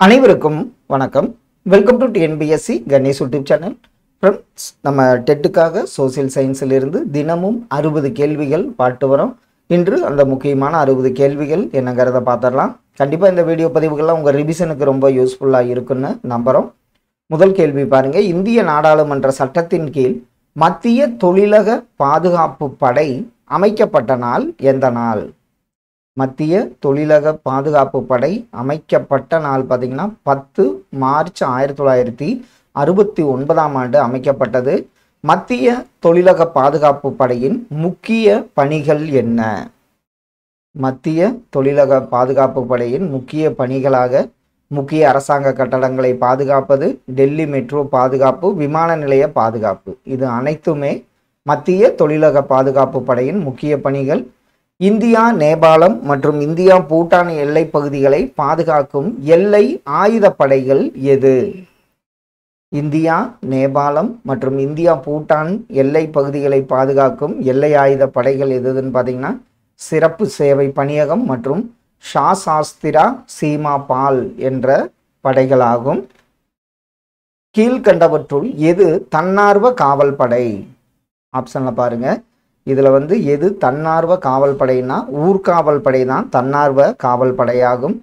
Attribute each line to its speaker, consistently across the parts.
Speaker 1: அனைவருக்கும் வணக்கம். Welcome to TNPSC Ganesh YouTube channel. Friends, நம்ம டெட்டுக்காக சோசியல் சயின்ஸில் இருந்து தினமும் 60 கேள்விகள் பார்த்து வரோம். இன்று அந்த முக்கியமான 60 கேள்விகள் என்னங்கிறத பார்த்துடலாம். கண்டிப்பாக இந்த வீடியோ பதிவுகள்லாம் உங்கள் ரிவிஷனுக்கு ரொம்ப யூஸ்ஃபுல்லாக இருக்குன்னு நம்புகிறோம். முதல் கேள்வி பாருங்க. இந்திய நாடாளுமன்ற சட்டத்தின் கீழ் மத்திய தொழிலக பாதுகாப்பு படை அமைக்கப்பட்ட நாள் எந்த நாள்? மத்திய தொழிலக பாதுகாப்பு படை அமைக்கப்பட்ட நாள் பார்த்தீங்கன்னா 10 மார்ச் 1969 அமைக்கப்பட்டது. மத்திய தொழிலக பாதுகாப்பு படையின் முக்கிய பணிகள் என்ன? மத்திய தொழிலக பாதுகாப்பு படையின் முக்கிய பணிகளாக முக்கிய அரசாங்க கட்டடங்களை பாதுகாப்பது, டெல்லி மெட்ரோ பாதுகாப்பு, விமான நிலைய பாதுகாப்பு, இது அனைத்துமே மத்திய தொழிலக பாதுகாப்பு படையின் முக்கிய பணிகள். இந்தியா நேபாளம் மற்றும் இந்தியா பூட்டான் எல்லை பகுதிகளை பாதுகாக்கும் எல்லை ஆயுதப்படைகள் எது? இந்தியா நேபாளம் மற்றும் இந்தியா பூட்டான் எல்லை பகுதிகளை பாதுகாக்கும் எல்லை ஆயுத படைகள் எதுன்னு பார்த்தீங்கன்னா சிறப்பு சேவை பணியகம் மற்றும் ஷாஸ்திரா சீமா பால் என்ற படைகளாகும். கீழ்கண்டவற்றுள் எது தன்னார்வ காவல் படை? ஆப்ஷன்ல பாருங்க. இதுல எது தன்னார்வ காவல் படைனா ஊர்காவல் படை தான் தன்னார்வ காவல் படையாகும்.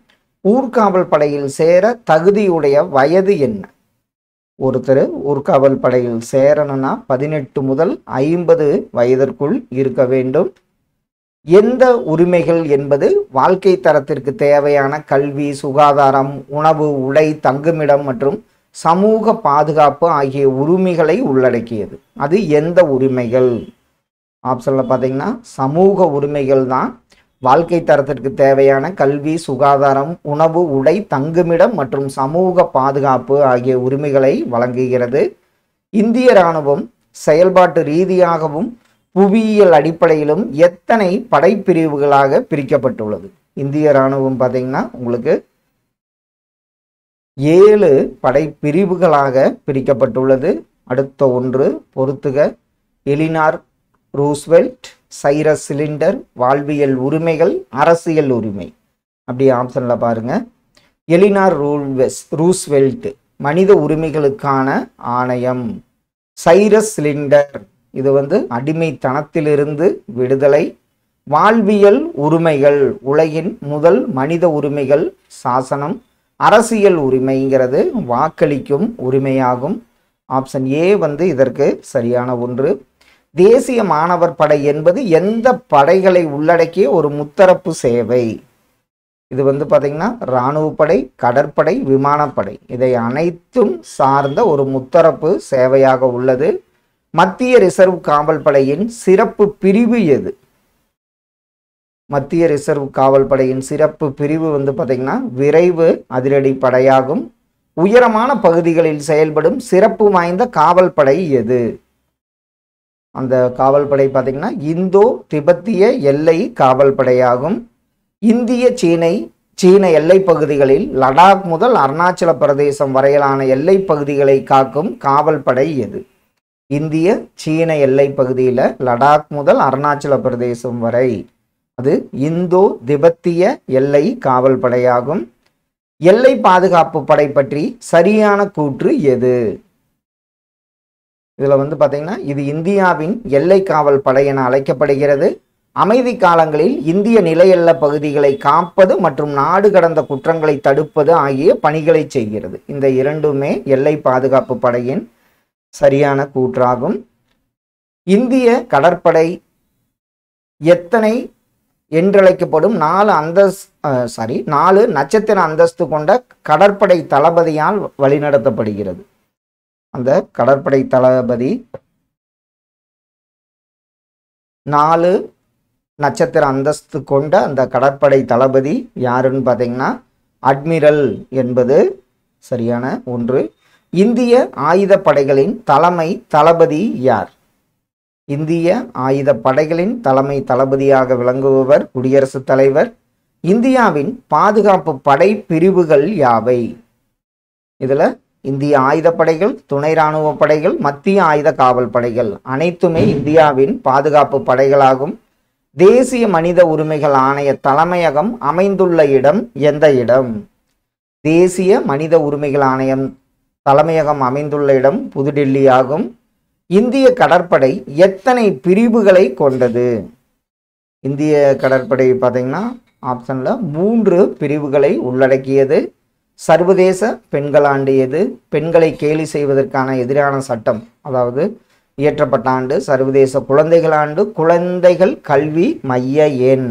Speaker 1: ஊர்காவல் படையில் சேர தகுதியுடைய வயது என்ன? ஒருத்தர் ஊர்காவல் படையில் சேரணும்னா 18 முதல் 50 வயதிற்குள் இருக்க வேண்டும். எந்த உரிமைகள் என்பது வாழ்க்கை தரத்திற்கு தேவையான கல்வி, சுகாதாரம், உணவு, உடை, தங்குமிடம் மற்றும் சமூக பாதுகாப்பு ஆகிய உரிமைகளை உள்ளடக்கியது. அது எந்த உரிமைகள்? ஆப்ஷனில் பார்த்தீங்கன்னா சமூக உரிமைகள் தான் வாழ்க்கை தரத்திற்கு தேவையான கல்வி, சுகாதாரம், உணவு, உடை, தங்குமிடம் மற்றும் சமூக பாதுகாப்பு ஆகிய உரிமைகளை வழங்குகிறது. இந்திய இராணுவம் செயல்பாட்டு ரீதியாகவும் புவியியல் அடிப்படையிலும் எத்தனை படைப்பிரிவுகளாக பிரிக்கப்பட்டுள்ளது? இந்திய இராணுவம் பார்த்தீங்கன்னா உங்களுக்கு 7 படைப்பிரிவுகளாக பிரிக்கப்பட்டுள்ளது. அடுத்த ஒன்று பொறுத்துக. எலினார் ரூஸ்வெல்ட், சைரஸ் சிலிண்டர், வாழ்வியல் உரிமைகள், அரசியல் உரிமை. அப்படி ஆப்ஷன்ல பாருங்க. எலினார் ரூஸ்வெல்ட் மனித உரிமைகளுக்கான ஆணையம். சைரஸ் சிலிண்டர் இது அடிமைத்தனத்திலிருந்து விடுதலை. வாழ்வியல் உரிமைகள் உலகின் முதல் மனித உரிமைகள் சாசனம். அரசியல் உரிமைங்கிறது வாக்களிக்கும் உரிமையாகும். ஆப்ஷன் ஏ இதற்கு சரியான ஒன்று. தேசிய மாணவர் படை என்பது எந்த படைகளை உள்ளடக்கிய ஒரு முத்தரப்பு சேவை? இது பார்த்தீங்கன்னா இராணுவ படை, கடற்படை, விமானப்படை, இதை அனைத்தும் சார்ந்த ஒரு முத்தரப்பு சேவையாக உள்ளது. மத்திய ரிசர்வ் காவல் படையின் சிறப்பு பிரிவு எது? மத்திய ரிசர்வ் காவல் படையின் சிறப்பு பிரிவு பார்த்தீங்கன்னா விரைவு அதிரடி படையாகும். உயரமான பகுதிகளில் செயல்படும் சிறப்பு வாய்ந்த காவல் படை எது? அந்த காவல் படை பார்த்தீங்கன்னா இந்தோ திபெத்திய எல்லை காவல் படையாகும். இந்திய சீன எல்லை பகுதிகளில் லடாக் முதல் அருணாச்சல பிரதேசம் வரையிலான எல்லை பகுதிகளை காக்கும் காவல் படை எது? இந்திய சீன எல்லை பகுதியில் லடாக் முதல் அருணாச்சல பிரதேசம் வரை அது இந்தோ திபெத்திய எல்லை காவல் படையாகும். எல்லை பாதுகாப்பு படை பற்றி சரியான கூற்று எது? இதில் பார்த்தீங்கன்னா இது இந்தியாவின் எல்லை காவல் படை என அழைக்கப்படுகிறது. அமைதி காலங்களில் இந்திய நில எல்லை பகுதிகளை காப்பது மற்றும் நாடு கடந்த குற்றங்களை தடுப்பது ஆகிய பணிகளை செய்கிறது. இந்த இரண்டுமே எல்லை பாதுகாப்பு படையின் சரியான கூற்றாகும். இந்திய கடற்படை எத்தனை என்றழைக்கப்படும் 4 நட்சத்திர அந்தஸ்து கொண்ட கடற்படை தளபதியால் வழிநடத்தப்படுகிறது? அந்த கடற்படை தளபதி 4 நட்சத்திர அந்தஸ்து கொண்ட அந்த கடற்படை தளபதி யாருன்னு பார்த்தீங்கன்னா அட்மிரல் என்பது சரியான ஒன்று. இந்திய ஆயுத படைகளின் தலைமை தளபதி யார்? இந்திய ஆயுத படைகளின் தலைமை தளபதியாக விளங்குபவர் குடியரசுத் தலைவர். இந்தியாவின் பாதுகாப்பு படை பிரிவுகள் யாவை? இதுல இந்திய ஆயுதப்படைகள், துணை இராணுவ படைகள், மத்திய ஆயுத காவல் படைகள் அனைத்துமே இந்தியாவின் பாதுகாப்பு படைகளாகும். தேசிய மனித உரிமைகள் ஆணைய தலைமையகம் அமைந்துள்ள இடம் எந்த இடம்? தேசிய மனித உரிமைகள் ஆணையம் தலைமையகம் அமைந்துள்ள இடம் புதுடெல்லி ஆகும். இந்திய கடற்படை எத்தனை பிரிவுகளை கொண்டது? இந்திய கடற்படை பார்த்தீங்கன்னா ஆப்ஷனில் 3 பிரிவுகளை உள்ளடக்கியது. சர்வதேச பெண்கள் ஆண்டு எது? பெண்களை கேலி செய்வதற்கான எதிரான சட்டம் அதாவது இயற்றப்பட்ட ஆண்டு. சர்வதேச குழந்தைகள் ஆண்டு. குழந்தைகள் கல்வி மைய எண்.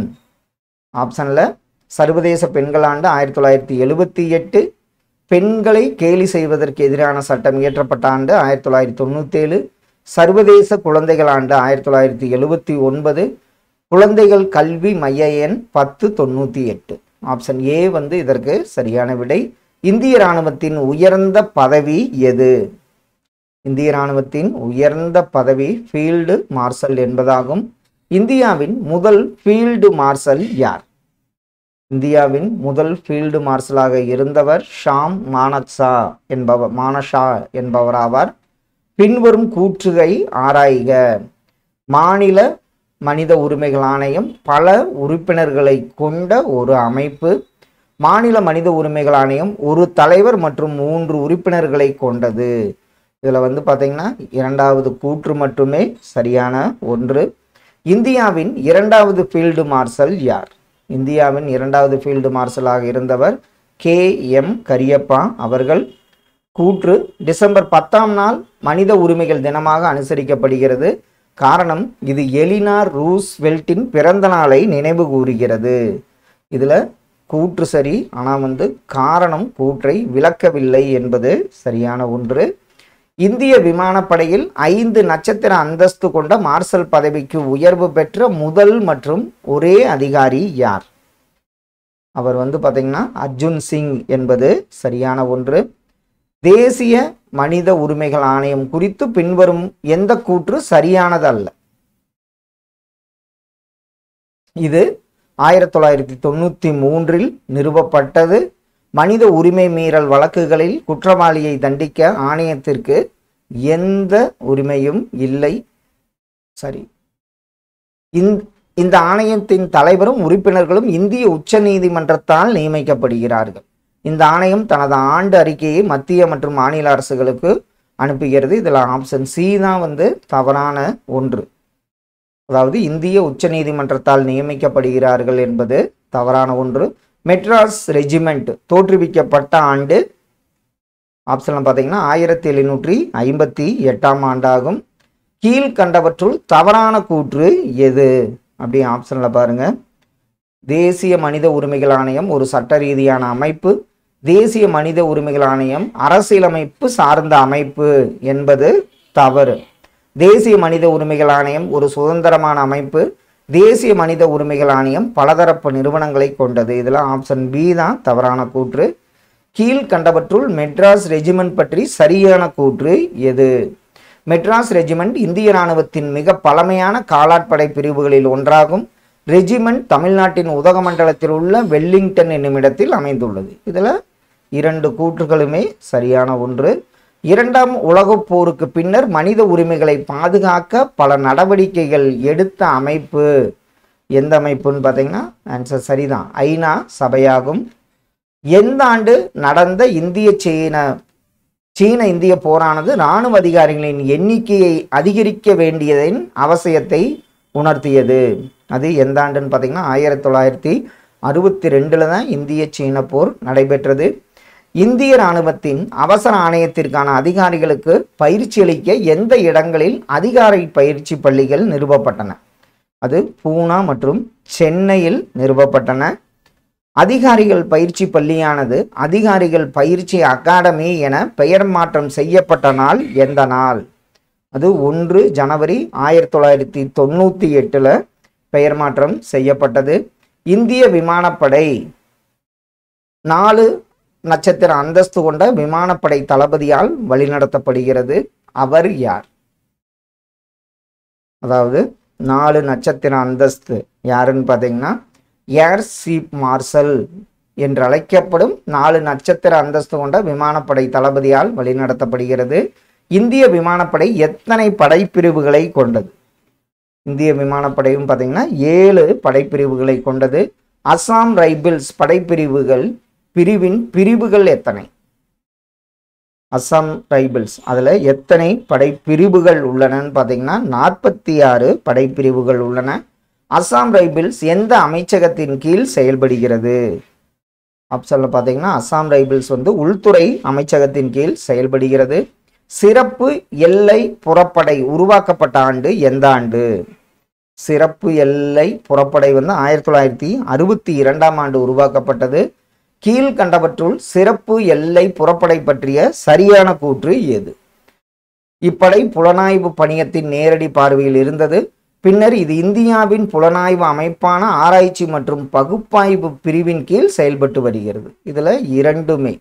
Speaker 1: ஆப்ஷனில் சர்வதேச பெண்கள் ஆண்டு 1978. பெண்களை கேலி செய்வதற்கு எதிரான சட்டம் இயற்றப்பட்ட ஆண்டு 1997. சர்வதேச குழந்தைகள் ஆண்டு 1979. குழந்தைகள் கல்வி மைய எண் 1098. ஆப்ஷன் ஏ வந்து இதற்கு சரியான விடை. இந்திய இராணுவத்தின் உயர்ந்த பதவி எது? இந்திய இராணுவத்தின் உயர்ந்த பதவி ஃபீல்டு மார்ஷல் என்பதாகும். இந்தியாவின் முதல் ஃபீல்டு மார்ஷல் யார்? இந்தியாவின் முதல் ஃபீல்டு மார்ஷலாக இருந்தவர் ஷாம் மானஷா என்பவர் ஆவார். பின்வரும் கூற்றுகை ஆராய்க. மாநில மனித உரிமைகள் ஆணையம் பல உறுப்பினர்களை கொண்ட ஒரு அமைப்பு. மாநில மனித உரிமைகள் ஆணையம் ஒரு தலைவர் மற்றும் 3 உறுப்பினர்களை கொண்டது. இதில் வந்து பார்த்தீங்கன்னா 2வது கூற்று மட்டுமே சரியான ஒன்று. இந்தியாவின் 2வது ஃபீல்டு மார்ஷல் யார்? இந்தியாவின் 2வது ஃபீல்டு மார்ஷலாக இருந்தவர் KM கரியப்பா அவர்கள். கூற்று டிசம்பர் 10ஆம் நாள் மனித உரிமைகள் தினமாக அனுசரிக்கப்படுகிறது. காரணம் இது எலினார் ரூஸ்வெல்ட்டின் பிறந்த நாளை நினைவு கூறுகிறது. இதில் கூற்று சரி, ஆனால் வந்து காரணம் கூற்றை விளக்கவில்லை என்பது சரியான ஒன்று. இந்திய விமானப்படையில் 5 நட்சத்திர அந்தஸ்து கொண்ட மார்ஷல் பதவிக்கு உயர்வு பெற்ற முதல் மற்றும் ஒரே அதிகாரி யார்? அவர் வந்து பார்த்தீங்கன்னா அர்ஜுன் சிங் என்பது சரியான ஒன்று. தேசிய மனித உரிமைகள் ஆணையம் குறித்து பின்வரும் எந்த கூற்று சரியானதல்ல? இது 1993 நிறுவப்பட்டது. மனித உரிமை மீறல் வழக்குகளில் குற்றவாளியை தண்டிக்க ஆணையத்திற்கு எந்த உரிமையும் இல்லை. சரி, இந்த ஆணையத்தின் தலைவரும் உறுப்பினர்களும் இந்திய உச்ச நீதிமன்றத்தால் நியமிக்கப்படுகிறார்கள். இந்த ஆணையம் தனது ஆண்டு அறிக்கையை மத்திய மற்றும் மாநில அரசுகளுக்கு அனுப்புகிறது. இதில் ஆப்ஷன் சி தான் வந்து தவறான ஒன்று. அதாவது இந்திய உச்ச நீதிமன்றத்தால் நியமிக்கப்படுகிறார்கள் என்பது தவறான ஒன்று. மெட்ராஸ் ரெஜிமெண்ட் தோற்றுவிக்கப்பட்ட ஆண்டு ஆப்ஷனில் பார்த்தீங்கன்னா 1758ஆம் ஆண்டாகும். கீழ்கண்டவற்றுள் தவறான கூற்று எது? அப்படி ஆப்ஷனில் பாருங்க. தேசிய மனித உரிமைகள் ஆணையம் ஒரு சட்ட ரீதியான அமைப்பு. தேசிய மனித உரிமைகள் ஆணையம் அரசியலமைப்பு சார்ந்த அமைப்பு என்பது தவறு. தேசிய மனித உரிமைகள் ஆணையம் ஒரு சுதந்திரமான அமைப்பு. தேசிய மனித உரிமைகள் ஆணையம் பலதரப்பு நிறுவனங்களை கொண்டது. இதெல்லாம் ஆப்ஷன் பி தான் தவறான கூற்று. கீழ்கண்டவற்றுள் மெட்ராஸ் ரெஜிமெண்ட் பற்றி சரியான கூற்று எது? மெட்ராஸ் ரெஜிமெண்ட் இந்திய இராணுவத்தின் மிக பழமையான காலாட்படை பிரிவுகளில் ஒன்றாகும். ரெஜிமெண்ட் தமிழ்நாட்டின் உதகமண்டலத்தில் உள்ள வெல்லிங்டன் என்னும் இடத்தில் அமைந்துள்ளது. இதில் 2 கூற்றுகளுமே சரியான ஒன்று. 2ஆம் உலகப் போருக்கு பின்னர் மனித உரிமைகளை பாதுகாக்க பல நடவடிக்கைகள் எடுத்த அமைப்பு எந்த அமைப்புன்னு பார்த்தீங்கன்னா ஆன்சர் சரிதான், ஐநா சபையாகும். எந்த ஆண்டு நடந்த சீன இந்திய போரானது இராணுவ அதிகாரிகளின் எண்ணிக்கையை அதிகரிக்க வேண்டியதன் அவசியத்தை உணர்த்தியது? அது எந்த ஆண்டுன்னு பார்த்தீங்கன்னா 1962 தான் இந்திய சீன போர் நடைபெற்றது. இந்திய இராணுவத்தின் அவசர ஆணையத்திற்கான அதிகாரிகளுக்கு பயிற்சி அளிக்க எந்த இடங்களில் அதிகாரி பயிற்சி பள்ளிகள் நிறுவப்பட்டன? அது பூனா மற்றும் சென்னையில் நிறுவப்பட்டன. அதிகாரிகள் பயிற்சி பள்ளியானது அதிகாரிகள் பயிற்சி அகாடமி என பெயர் மாற்றம் செய்யப்பட்ட நாள் எந்த நாள்? அது 1 ஜனவரி 1998 பெயர் மாற்றம் செய்யப்பட்டது. இந்திய விமானப்படை 4 நட்சத்திர அந்தஸ்து கொண்ட விமானப்படை தளபதியால் வழிநடத்தப்படுகிறது. அவர் யார்? அதாவது 4 நட்சத்திர அந்தஸ்து யாருன்னு பார்த்தீங்கன்னா ஏர் சீஃப் மார்ஷல் என்று அழைக்கப்படும் 4 நட்சத்திர அந்தஸ்து கொண்ட விமானப்படை தளபதியால் வழிநடத்தப்படுகிறது. இந்திய விமானப்படை எத்தனை படைப்பிரிவுகளை கொண்டது? இந்திய விமானப்படையும் பார்த்தீங்கன்னா 7 படைப்பிரிவுகளை கொண்டது. அசாம் ரைபிள்ஸ் படைப்பிரிவுகள் பிரிவின் பிரிவுகள் எத்தனை? அஸ்ஸாம் ரைபிள்ஸ் அதில் எத்தனை படைப்பிரிவுகள் உள்ளனன்னு பார்த்தீங்கன்னா 46 படைப்பிரிவுகள் உள்ளன. அஸ்ஸாம் ரைபிள்ஸ் எந்த அமைச்சகத்தின் கீழ் செயல்படுகிறது? ஆப்ஷனில் பார்த்தீங்கன்னா அஸ்ஸாம் ரைபிள்ஸ் வந்து உள்துறை அமைச்சகத்தின் கீழ் செயல்படுகிறது. சிறப்பு எல்லை புறப்படை உருவாக்கப்பட்ட ஆண்டு எந்த ஆண்டு? சிறப்பு எல்லை புறப்படை வந்து 1962ஆம் ஆண்டு உருவாக்கப்பட்டது. கீழ்கண்டவற்றுள் சிறப்பு எல்லை புறப்படை பற்றிய சரியான கூற்று எது? இப்படை புலனாய்வு பணியத்தின் நேரடி பார்வையில் இருந்தது. பின்னர் இது இந்தியாவின் புலனாய்வு அமைப்பான ஆராய்ச்சி மற்றும் பகுப்பாய்வு பிரிவின் கீழ் செயல்பட்டு வருகிறது. இதில் இரண்டுமே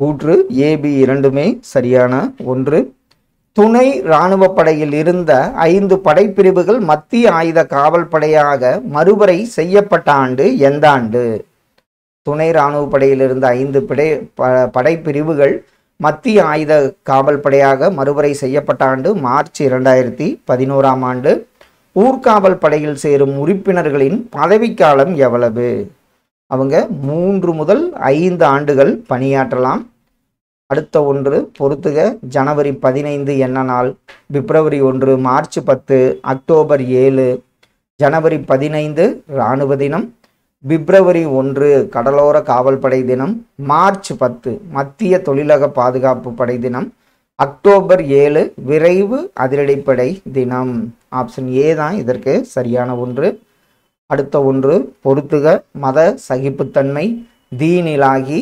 Speaker 1: கூற்று ஏபி இரண்டுமே சரியான ஒன்று. துணை இராணுவ படையில் இருந்த 5 படைப்பிரிவுகள் மத்திய ஆயுத காவல் படையாக மறுவரை செய்யப்பட்ட ஆண்டு எந்த ஆண்டு? துணை இராணுவ படையில் இருந்த 5 படைப்பிரிவுகள் மத்திய ஆயுத காவல் படையாக மறுவரை செய்யப்பட்ட ஆண்டு மார்ச் 2011ஆம் ஆண்டு. ஊர்காவல் படையில் சேரும் உறுப்பினர்களின் பதவிக்காலம் எவ்வளவு? அவங்க 3 முதல் 5 ஆண்டுகள் பணியாற்றலாம். அடுத்த ஒன்று பொறுத்துக. ஜனவரி 15 என்ன நாள்? பிப்ரவரி 1, மார்ச் 10, அக்டோபர் 7. ஜனவரி 15 இராணுவ தினம், பிப்ரவரி 1 கடலோர காவல்படை தினம், மார்ச் 10 மத்திய தொழிலக பாதுகாப்பு படை தினம், அக்டோபர் 7 விரைவு அதிரடிப்படை தினம். ஆப்ஷன் ஏ தான் இதற்கு சரியான ஒன்று. அடுத்த ஒன்று பொறுத்துக. மத சகிப்புத்தன்மை, தீனிலாகி,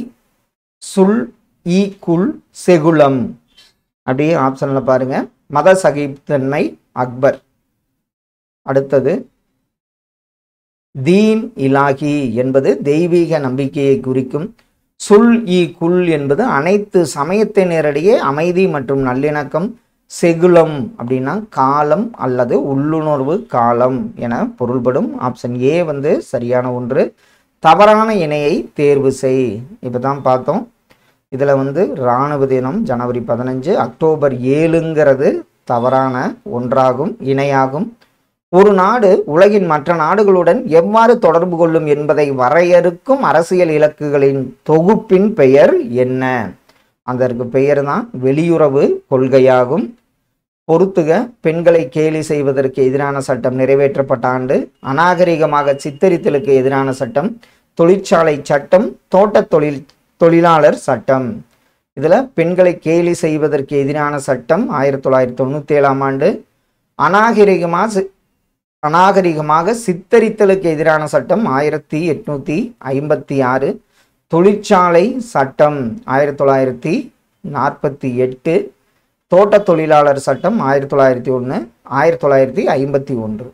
Speaker 1: சுல் ஈ குல் செகுலம். அப்படியே ஆப்ஷனில் பாருங்க. மத சகிப்புத்தன்மை அக்பர். அடுத்தது தீன் இலாகி என்பது தெய்வீக நம்பிக்கையை குறிக்கும். சுல் ஈ குல் என்பது அனைத்து சமயத்தினரிடையே அமைதி மற்றும் நல்லிணக்கம். செகுலம் அப்படின்னா காலம் அல்லது உள்ளுணர்வு காலம் என பொருள்படும். ஆப்ஷன் ஏ வந்து சரியான ஒன்று. தவறான இணையை தேர்வு செய். இப்போ தான் பார்த்தோம். இதில் வந்து இராணுவ தினம் ஜனவரி 15, அக்டோபர் 7ங்கிறது தவறான ஒன்றாகும், இணையாகும். ஒரு நாடு உலகின் மற்ற நாடுகளுடன் எவ்வாறு தொடர்பு கொள்ளும் என்பதை வரையறுக்கும் அரசியல் இலக்குகளின் தொகுப்பின் பெயர் என்ன? அதற்கு பெயர் தான் வெளியுறவு கொள்கையாகும். பொறுத்துக. பெண்களை கேலி செய்வதற்கு எதிரான சட்டம் நிறைவேற்றப்பட்ட ஆண்டு. அநாகரிகமாக சித்தரித்தலுக்கு எதிரான சட்டம், தொழிற்சாலை சட்டம், தோட்ட தொழிலாளர் சட்டம். இதில் பெண்களை கேலி செய்வதற்கு எதிரான சட்டம் 1997ஆம் ஆண்டு. அநாகரிகமாக சித்தரித்தலுக்கு எதிரான சட்டம் 1856. தொழிற்சாலை சட்டம் 1948. தோட்ட தொழிலாளர் சட்டம் 1901, 1951.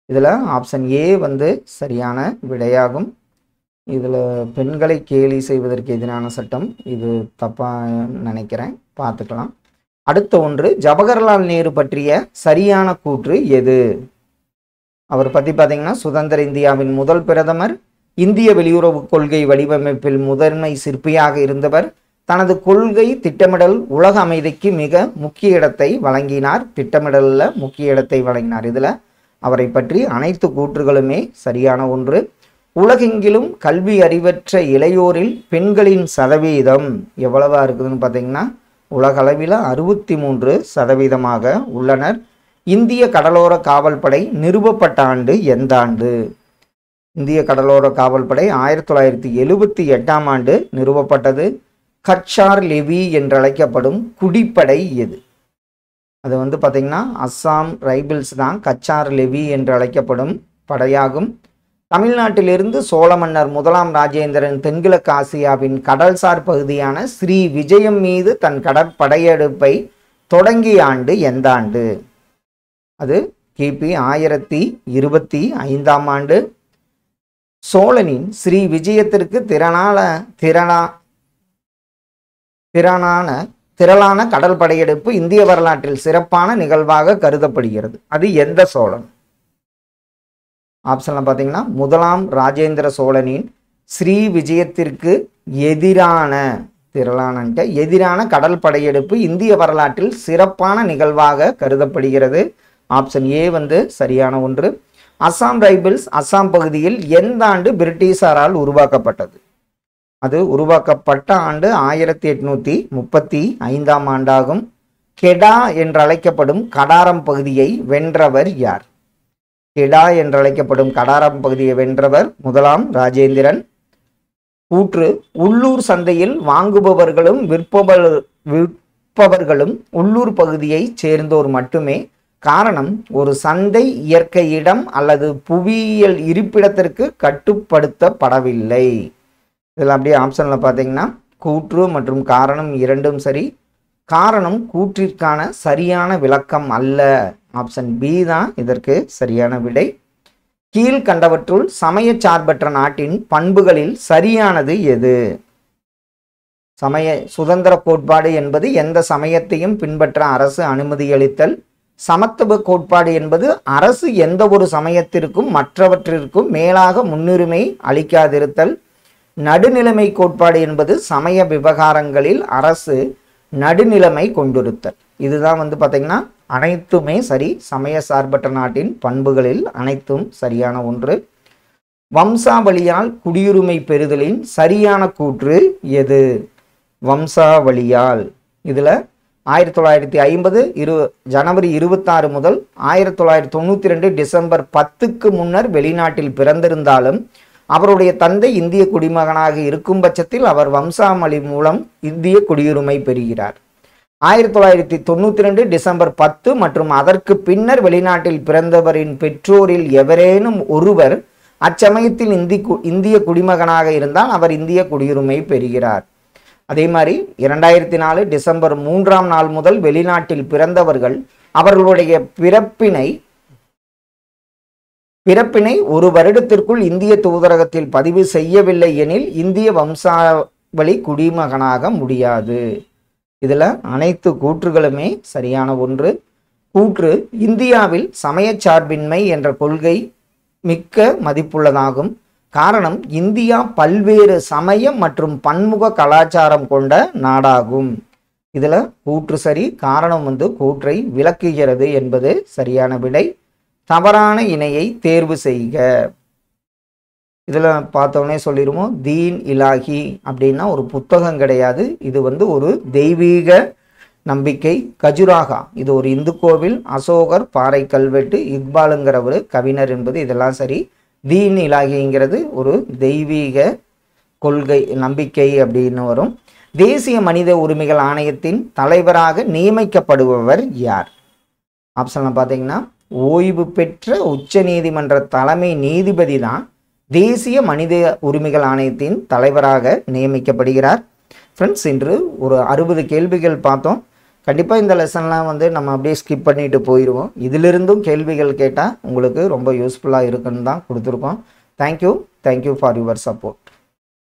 Speaker 1: இதில் ஆப்ஷன் ஏ வந்து சரியான விடையாகும். இதில் பெண்களை கேலி செய்வதற்கு எதிரான சட்டம் இது தப்பாக நினைக்கிறேன், பார்த்துக்கலாம். அடுத்த ஒன்று ஜவஹர்லால் நேரு பற்றிய சரியான கூற்று எது? அவர் பற்றி பார்த்தீங்கன்னா சுதந்திர இந்தியாவின் முதல் பிரதமர், இந்திய வெளியுறவு கொள்கை வடிவமைப்பில் முதன்மை சிற்பியாக இருந்தவர், தனது கொள்கை திட்டமிடல் உலக அமைதிக்கு மிக முக்கிய இடத்தை வழங்கினார். திட்டமிடலில் முக்கிய இடத்தை வழங்கினார். இதில் அவரை பற்றி அனைத்து கூற்றுகளுமே சரியான ஒன்று. உலகெங்கிலும் கல்வி அறிவற்ற இளையோரில் பெண்களின் சதவீதம் எவ்வளவா இருக்குதுன்னு பார்த்தீங்கன்னா உலகளவில் 63% உள்ளனர். இந்திய கடலோர காவல்படை நிறுவப்பட்ட ஆண்டு எந்த ஆண்டு? இந்திய கடலோர காவல்படை 1978ஆம் ஆண்டு நிறுவப்பட்டது. கச்சார் லெவி என்றழைக்கப்படும் குடிப்படை எது? அது வந்து பார்த்தீங்கன்னா அஸ்ஸாம் ரைபிள்ஸ் தான் கச்சார் லெவி என்று அழைக்கப்படும் படையாகும். தமிழ்நாட்டிலிருந்து சோழ மன்னர் 1ஆம் ராஜேந்திரன் தென்கிழக்கு ஆசியாவின் கடல்சார் பகுதியான ஸ்ரீ விஜயம் மீது தன் கடற்படையெடுப்பை தொடங்கிய ஆண்டு எந்த ஆண்டு? அது கிபி 1025ஆம் ஆண்டு. சோழனின் ஸ்ரீ விஜயத்திற்கு திரளான கடல் படையெடுப்பு இந்திய வரலாற்றில் சிறப்பான நிகழ்வாக கருதப்படுகிறது. அது எந்த சோழன்? ஆப்ஷன்ல பார்த்தீங்கன்னா 1ஆம் ராஜேந்திர சோழனின் ஸ்ரீ விஜயத்திற்கு எதிரான கடல் படையெடுப்பு இந்திய வரலாற்றில் சிறப்பான நிகழ்வாக கருதப்படுகிறது. ஆப்ஷன் ஏ வந்து சரியான ஒன்று. அஸ்ஸாம் ரைபிள்ஸ் அஸ்ஸாம் பகுதியில் எந்த ஆண்டு பிரிட்டிஷாரால் உருவாக்கப்பட்டது? அது உருவாக்கப்பட்ட ஆண்டு 1835ஆம் ஆண்டாகும். கெடா என்றழைக்கப்படும் கடாரம் பகுதியை வென்றவர் யார்? கெடா என்றழைக்கப்படும் கடாரம் பகுதியை வென்றவர் முதலாம் ராஜேந்திரன். கூற்று உள்ளூர் சந்தையில் வாங்குபவர்களும் விற்பவர்களும் உள்ளூர் பகுதியை சேர்ந்தோர் மட்டுமே. காரணம், ஒரு சந்தை இயற்கை இடம் அல்லது புவியியல் இருப்பிடத்திற்கு கட்டுப்படுத்தப்படவில்லை. இதில் அப்படியே ஆப்ஷனில் பார்த்தீங்கன்னா கூற்று மற்றும் காரணம் இரண்டும் சரி. காரணம் கூற்றிற்கான சரியான விளக்கம் அல்ல. ஆப்ஷன் பி தான் இதற்கு சரியான விடை. கீழ்கண்டவற்றுள் சமய சார்பற்ற நாட்டின் பண்புகளில் சரியானது எது? சமய சுதந்திர கோட்பாடு என்பது எந்த சமயத்தையும் பின்பற்ற அரசு அனுமதியளித்தல். சமத்துவ கோட்பாடு என்பது அரசு எந்த ஒரு சமயத்திற்கும் மற்றவற்றிற்கும் மேலாக முன்னுரிமை அளிக்காதிருத்தல். நடுநிலைமை கோட்பாடு என்பது சமய விவகாரங்களில் அரசு நடுநிலைமை கொண்டிருத்தல். இதுதான் பார்த்தீங்கன்னா அனைத்துமே சரி. சமய சார்பற்ற நாட்டின் பண்புகளில் அனைத்தும் சரியான ஒன்று. வம்சாவளியால் குடியுரிமை பெறுதலின் சரியான கூற்று எது? வம்சாவளியால். இதில் 1950 ஜனவரி 26 முதல் 1992 டிசம்பர் 10க்கு முன்னர் வெளிநாட்டில் பிறந்திருந்தாலும் அவருடைய தந்தை இந்திய குடிமகனாக இருக்கும் பட்சத்தில் அவர் வம்சாவளி மூலம் இந்திய குடியுரிமை பெறுகிறார். 1992 டிசம்பர் 10 மற்றும் அதற்கு பின்னர் வெளிநாட்டில் பிறந்தவரின் பெற்றோரில் எவரேனும் ஒருவர் அச்சமயத்தில் இந்திய குடிமகனாக இருந்தால் அவர் இந்திய குடியுரிமை பெறுகிறார். அதே மாதிரி 2004 டிசம்பர் 3ஆம் நாள் முதல் வெளிநாட்டில் பிறந்தவர்கள் அவர்களுடைய பிறப்பினை ஒரு வருடத்திற்குள் இந்திய தூதரகத்தில் பதிவு செய்யவில்லை எனில் இந்திய வம்சாவளி குடிமகனாக முடியாது. இதில் அனைத்து கூற்றுகளுமே சரியான ஒன்று. கூற்று, இந்தியாவில் சமயச்சார்பின்மை என்ற கொள்கை மிக்க மதிப்புள்ளதாகும். காரணம், இந்தியா பல்வேறு சமயம் மற்றும் பன்முக கலாச்சாரம் கொண்ட நாடாகும். இதில் கூற்று சரி. காரணம் கூற்றை விளக்குகிறது என்பது சரியான விடை. தவறான இணையை தேர்வு செய்க. இதில் பார்த்தோன்னே சொல்லிடுவோம், தீன் இலாஹி அப்படின்னா ஒரு புத்தகம் கிடையாது. இது ஒரு தெய்வீக நம்பிக்கை. கஜுராகா இது ஒரு இந்து கோவில். அசோகர் பாறை கல்வெட்டு. இக்பாலுங்கிற ஒரு கவிஞர் என்பது இதெல்லாம் சரி. தீன் இலாஹிங்கிறது ஒரு தெய்வீக கொள்கை நம்பிக்கை அப்படின்னு வரும். தேசிய மனித உரிமைகள் ஆணையத்தின் தலைவராக நியமிக்கப்படுபவர் யார்? ஆப்ஷன்ல பார்த்தீங்கன்னா ஓய்வு பெற்ற உச்ச நீதிமன்ற தலைமை நீதிபதி தான் தேசிய மனித உரிமைகள் ஆணையத்தின் தலைவராக நியமிக்கப்படுகிறார். ஃப்ரெண்ட்ஸ், இன்று ஒரு 60 கேள்விகள் பார்த்தோம். கண்டிப்பாக இந்த லெசன்லாம் நம்ம அப்படியே ஸ்கிப் பண்ணிட்டு போயிடுவோம். இதிலிருந்தும் கேள்விகள் கேட்டால் உங்களுக்கு ரொம்ப யூஸ்ஃபுல்லாக இருக்குன்னு தான் கொடுத்துருக்கோம். Thank you for your support.